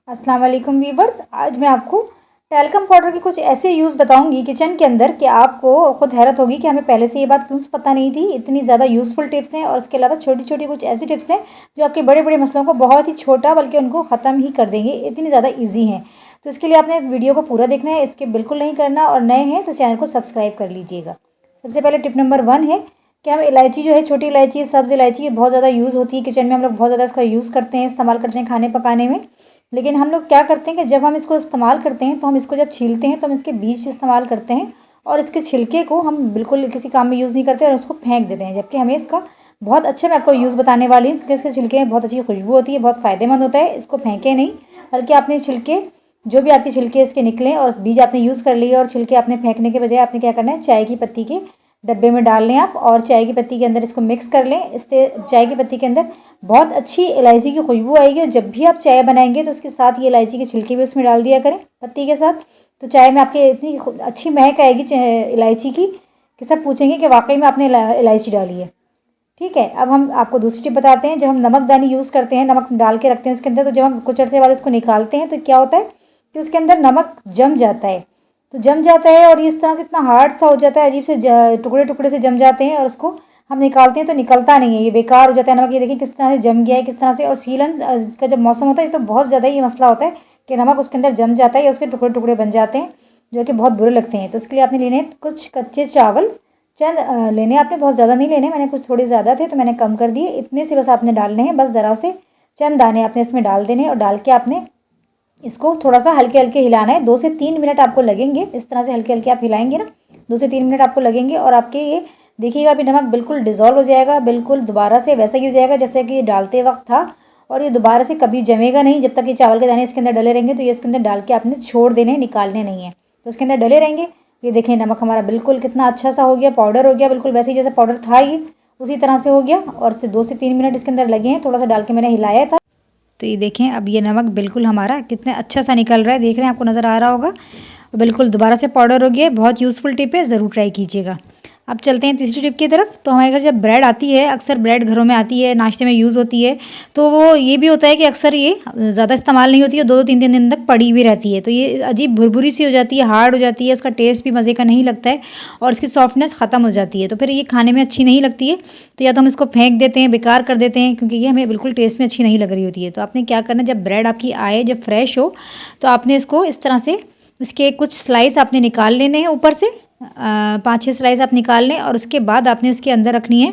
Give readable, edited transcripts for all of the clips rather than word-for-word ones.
अस्सलाम वालेकुम वीवर्स। आज मैं आपको टैल्कम पाउडर के कुछ ऐसे यूज़ बताऊंगी किचन के अंदर कि आपको खुद हैरत होगी कि हमें पहले से ये बात क्यों पता नहीं थी। इतनी ज़्यादा यूज़फुल टिप्स हैं और इसके अलावा छोटी छोटी कुछ ऐसी टिप्स हैं जो आपके बड़े बड़े मसलों को बहुत ही छोटा बल्कि उनको ख़त्म ही कर देंगे, इतनी ज़्यादा ईजी हैं। तो इसके लिए आपने वीडियो को पूरा देखना है, इसके बिल्कुल नहीं करना, और नए हैं तो चैनल को सब्सक्राइब कर लीजिएगा। सबसे पहले टिप नंबर 1 है कि हम इलायची जो है, छोटी इलायची, सब्ज़ इलायची, ये बहुत ज़्यादा यूज़ होती है किचन में। हम लोग बहुत ज़्यादा इसका यूज़ करते हैं, इस्तेमाल करते हैं खाने पकाने में। लेकिन हम लोग क्या करते हैं कि जब हम इसको इस्तेमाल करते हैं तो हम इसको जब छीलते हैं तो हम इसके बीज इस्तेमाल करते हैं और इसके छिलके को हम बिल्कुल किसी काम में यूज़ नहीं करते और उसको फेंक देते हैं। जबकि हमें इसका बहुत अच्छा, मैं आपको यूज़ बताने वाली हूँ क्योंकि इसके छिलके में बहुत अच्छी खुशबू होती है, बहुत फ़ायदेमंद होता है। इसको फेंके नहीं, बल्कि आपने छिलके, जो भी आपके छिलके इसके निकले और बीज आपने यूज़ कर लिए और छिलके आपने फेंकने के बजाय आपने क्या करना है, चाय की पत्ती के डब्बे में डाल लें आप और चाय की पत्ती के अंदर इसको मिक्स कर लें। इससे चाय की पत्ती के अंदर बहुत अच्छी इलायची की खुशबू आएगी और जब भी आप चाय बनाएंगे तो उसके साथ ये इलायची के छिलके भी उसमें डाल दिया करें पत्ती के साथ। तो चाय में आपके इतनी अच्छी महक आएगी इलायची की कि सब पूछेंगे कि वाकई में आपने इलायची डाली है। ठीक है, अब हम आपको दूसरी टिप बताते हैं। जब हम नमकदानी यूज़ करते हैं, नमक डाल के रखते हैं उसके अंदर, तो जब हम कुछ अर्से बाद इसको निकालते हैं तो क्या होता है कि उसके अंदर नमक जम जाता है। तो जम जाता है और इस तरह से इतना हार्ड सा हो जाता है, अजीब से टुकड़े टुकड़े से जम जाते हैं और उसको हम निकालते हैं तो निकलता नहीं है, ये बेकार हो जाता है नमक। ये देखिए किस तरह से जम गया है, किस तरह से। और सीलन का जब मौसम होता है तो बहुत ज़्यादा ये मसला होता है कि नमक उसके अंदर जम जाता है या उसके टुकड़े टुकड़े बन जाते हैं जो कि बहुत बुरे लगते हैं। तो उसके लिए आपने लेने कुछ कच्चे चावल, चंद लेने आपने, बहुत ज़्यादा नहीं लेने, मैंने कुछ थोड़े ज़्यादा थे तो मैंने कम कर दिए। इतने से बस आपने डालने हैं, बस ज़रा से चंद दाने आपने इसमें डाल देने और डाल के आपने इसको थोड़ा सा हल्के हल्के हिलाना है। 2 से 3 मिनट आपको लगेंगे, इस तरह से हल्के हल्के आप हिलाएंगे ना, 2 से 3 मिनट आपको लगेंगे और आपके ये देखिएगा अभी नमक बिल्कुल डिज़ोल्व हो जाएगा, बिल्कुल दोबारा से वैसा ही हो जाएगा जैसे कि डालते वक्त था। और ये दोबारा से कभी जमेगा नहीं जब तक ये चावल के दाने इसके अंदर डले रहेंगे। तो ये इसके अंदर डाल के आपने छोड़ देने, निकालने नहीं है, तो उसके अंदर डले रहेंगे। ये देखें नमक हमारा बिल्कुल कितना अच्छा सा हो गया, पाउडर हो गया, बिल्कुल वैसे ही जैसे पाउडर था ये उसी तरह से हो गया। और से 2 से 3 मिनट इसके अंदर लगे हैं, थोड़ा सा डाल के मैंने हिलाया था। तो ये देखें अब ये नमक बिल्कुल हमारा कितने अच्छा सा निकल रहा है, देख रहे हैं, आपको नज़र आ रहा होगा, बिल्कुल दोबारा से पाउडर हो गया। बहुत यूज़फुल टिप है, ज़रूर ट्राई कीजिएगा। अब चलते हैं तीसरी टिप की तरफ। तो हमारे घर जब ब्रेड आती है, अक्सर ब्रेड घरों में आती है, नाश्ते में यूज़ होती है, तो वो ये भी होता है कि अक्सर ये ज़्यादा इस्तेमाल नहीं होती है, 2-2 3-3 दिन तक पड़ी हुई रहती है। तो ये अजीब भुरभुरी सी हो जाती है, हार्ड हो जाती है, उसका टेस्ट भी मज़े का नहीं लगता है और इसकी सॉफ्टनेस ख़त्म हो जाती है। तो फिर ये खाने में अच्छी नहीं लगती है, तो या तो हम इसको फेंक देते हैं, बेकार कर देते हैं, क्योंकि ये हमें बिल्कुल टेस्ट में अच्छी नहीं लग रही होती है। तो आपने क्या करना है, जब ब्रेड आपकी आए, जब फ्रेश हो, तो आपने इसको इस तरह से, इसके कुछ स्लाइस आपने निकाल लेने हैं ऊपर से, 5-6 स्लाइस आप निकाल लें और उसके बाद आपने इसके अंदर रखनी है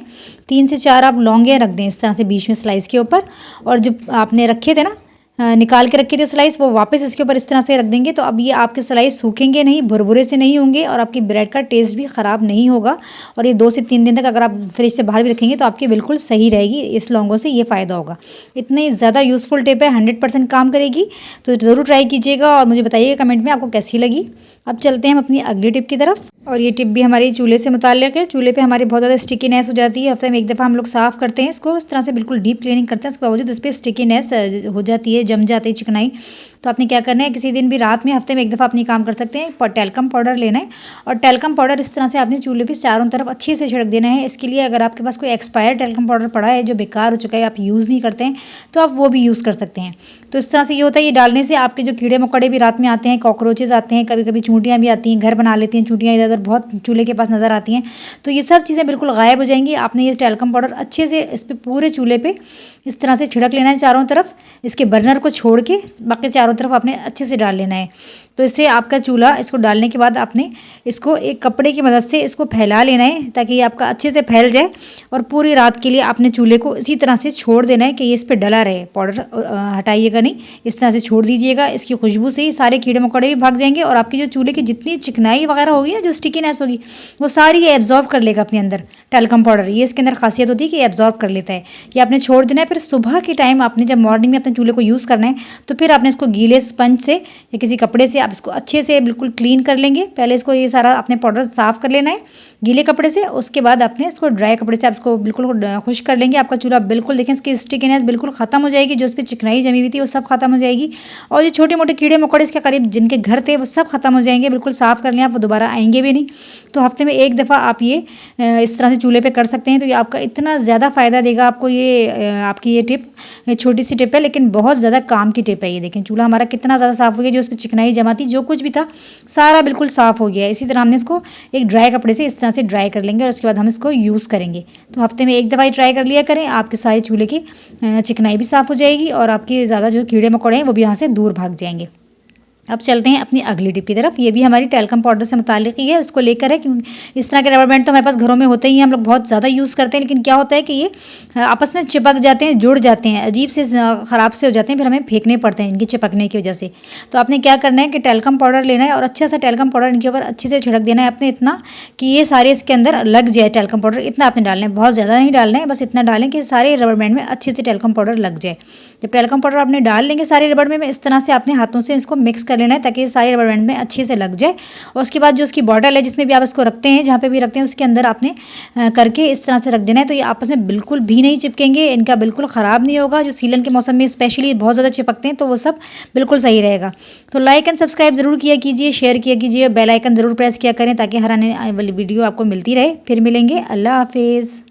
3 से 4 आप लौंगे रख दें इस तरह से बीच में स्लाइस के ऊपर। और जब आपने रखे थे ना, निकाल के रखे थे स्लाइस, वो वापस इसके ऊपर इस तरह से रख देंगे। तो अब ये आपके स्लाइस सूखेंगे नहीं, भुरभुरे से नहीं होंगे और आपकी ब्रेड का टेस्ट भी ख़राब नहीं होगा। और ये 2 से 3 दिन तक अगर आप फ्रिज से बाहर भी रखेंगे तो आपकी बिल्कुल सही रहेगी। इस लौंगों से ये फ़ायदा होगा। इतनी ज़्यादा यूज़फुल टिप है, 100% काम करेगी, तो ज़रूर ट्राई कीजिएगा और मुझे बताइएगा कमेंट में आपको कैसी लगी। अब चलते हैं हम अपनी अगली टिप की तरफ, और ये टिप भी हमारी चूल्हे से मुताल्लिक़ है। चूल्हे पे हमारी बहुत ज़्यादा स्टिकीनेस हो जाती है, हफ्ते में एक दफ़ा हम लोग साफ़ करते हैं इसको, इस तरह से बिल्कुल डीप क्लीनिंग करते हैं, उसके बावजूद इस पर स्टिकीनेस हो जाती है, जम जाती है चिकनाई। तो आपने क्या करना है, किसी दिन भी रात में हफ्ते में एक दफ़ा अपनी काम कर सकते हैं, टैल्कम पाउडर लेना है और टैल्कम पाउडर इस तरह से आपने चूल्हे पे चारों तरफ अच्छे से छिड़क देना है। इसके लिए अगर आपके पास कोई एक्सपायर टैल्कम पाउडर पड़ा है जो बेकार हो चुका है, आप यूज़ नहीं करते हैं, तो आप वो भी यूज़ कर सकते हैं। तो इस तरह से ये होता है, ये डालने से आपके जो कीड़े मकोड़े भी रात में आते हैं, कॉकरोचेज़ आते हैं, कभी कभी चूंटियाँ भी आती हैं, घर बना लेती हैं चूंटियाँ, इधर उधर बहुत चूल्हे के पास नज़र आती हैं, तो ये सब चीज़ें बिल्कुल गायब हो जाएंगी। आपने ये टैल्कम पाउडर अच्छे से इस पर पूरे चूल्हे पे इस तरह से छिड़क लेना है चारों तरफ, इसके बर्नर को छोड़ के बाकी चारों तरफ आपने अच्छे से डाल लेना है। तो इससे आपका चूल्हा, इसको डालने के बाद आपने इसको एक कपड़े की मदद से इसको फैला लेना है ताकि ये आपका अच्छे से फैल जाए और पूरी रात के लिए आपने चूल्हे को इसी तरह से छोड़ देना है कि ये इस पर डला रहे। पाउडर हटाइएगा नहीं, इस तरह से छोड़ दीजिएगा। इसकी खुशबू से ही सारे कीड़े मकोड़े भी भाग जाएंगे और आपकी जो चूल्हे की जितनी चिकनाई वगैरह होगी ना, जो स्टिकीनेस होगी, वो सारी ये एब्जॉर्ब कर लेगा अपने अंदर टैल्कम पाउडर। ये इसके अंदर खासियत होती है कि एब्जॉर्ब कर लेता है। ये आपने छोड़ देना है। फिर सुबह के टाइम आपने जब मॉर्निंग में अपने चूल्हे को यूज़ करना है तो फिर आपने इसको गीले स्पंज से या किसी कपड़े से आप इसको अच्छे से बिल्कुल क्लीन कर लेंगे। पहले इसको ये सारा आपने पाउडर साफ़ कर लेना है गीले कपड़े से, उसके बाद आपने इसको ड्राई कपड़े से आप इसको बिल्कुल खुश्क कर लेंगे। आपका चूल्हा बिल्कुल, देखें, इसकी स्टिकीनेस बिल्कुल ख़त्म हो जाएगी, जो उस पर चिकनाई जमी हुई थी वो सब खत्म हो जाएगी और ये छोटे मोटे कीड़े मकोड़े इसके करीब जिनके घर थे वो सब खत्म हो जाएंगे। बिल्कुल साफ़ कर लें आप, वो दोबारा आएंगे भी नहीं। तो हफ्ते में एक दफ़ा आप ये इस तरह से चूल्हे पे कर सकते हैं, तो ये आपका इतना ज़्यादा फ़ायदा देगा आपको। ये आपकी ये टिप छोटी सी टिप है लेकिन बहुत ज़्यादा ज़्यादा काम की टिप है ये। देखें चूल्हा हमारा कितना ज़्यादा साफ़ हो गया, जो उस पे चिकनाई जमा थी, जो कुछ भी था सारा बिल्कुल साफ़ हो गया है। इसी तरह हमने इसको एक ड्राई कपड़े से इस तरह से ड्राई कर लेंगे और उसके बाद हम इसको यूज़ करेंगे। तो हफ्ते में एक दफ़ा ही ट्राई कर लिया करें, आपके सारे चूल्हे की चिकनाई भी साफ़ हो जाएगी और आपके ज़्यादा जो कीड़े मकोड़े हैं वो भी यहाँ से दूर भाग जाएंगे। अब चलते हैं अपनी अगली टिप की तरफ। ये भी हमारी टैल्कम पाउडर से मुताल्लिक़ ही है, उसको लेकर है क्योंकि इस तरह के रबर बैंड तो हमारे पास घरों में होते ही हैं, हम लोग बहुत ज़्यादा यूज़ करते हैं। लेकिन क्या होता है कि ये आपस में चिपक जाते हैं, जुड़ जाते हैं, अजीब से ख़राब से हो जाते हैं, फिर हमें फेंकने पड़ते हैं इनकी चिपकने की वजह से। तो आपने क्या करना है कि टैल्कम पाउडर लेना है और अच्छा सा टैल्कम पाउडर इनके ऊपर अच्छे से छिड़क देना है आपने, इतना कि ये सारे इसके अंदर लग जाए टैल्कम पाउडर। इतना आपने डालना है, बहुत ज़्यादा नहीं डालना है, बस इतना डालें कि सारे रबर बैंड में अच्छे से टैल्कम पाउडर लग जाए। जब टैल्कम पाउडर आपने डाल लेंगे सारे रबर में, इस तरह से आपने हाथों से इसको मिक्स कर लेना है ताकि सारे रबर बैंड में अच्छे से लग जाए। और उसके बाद जो उसकी बॉटल है जिसमें भी आप इसको रखते हैं, जहाँ पे भी रखते हैं, उसके अंदर आपने करके इस तरह से रख देना है। तो ये आपस में बिल्कुल भी नहीं चिपकेंगे, इनका बिल्कुल ख़राब नहीं होगा। जो सीलन के मौसम में स्पेशली बहुत ज़्यादा चिपकते हैं तो वो सब बिल्कुल सही रहेगा। तो लाइक एंड सब्सक्राइब ज़रूर किया कीजिए, शेयर किया कीजिए, बेल आइकन ज़रूर प्रेस किया करें ताकि हर आने वाली वीडियो आपको मिलती रहे। फिर मिलेंगे, अल्लाह हाफिज़।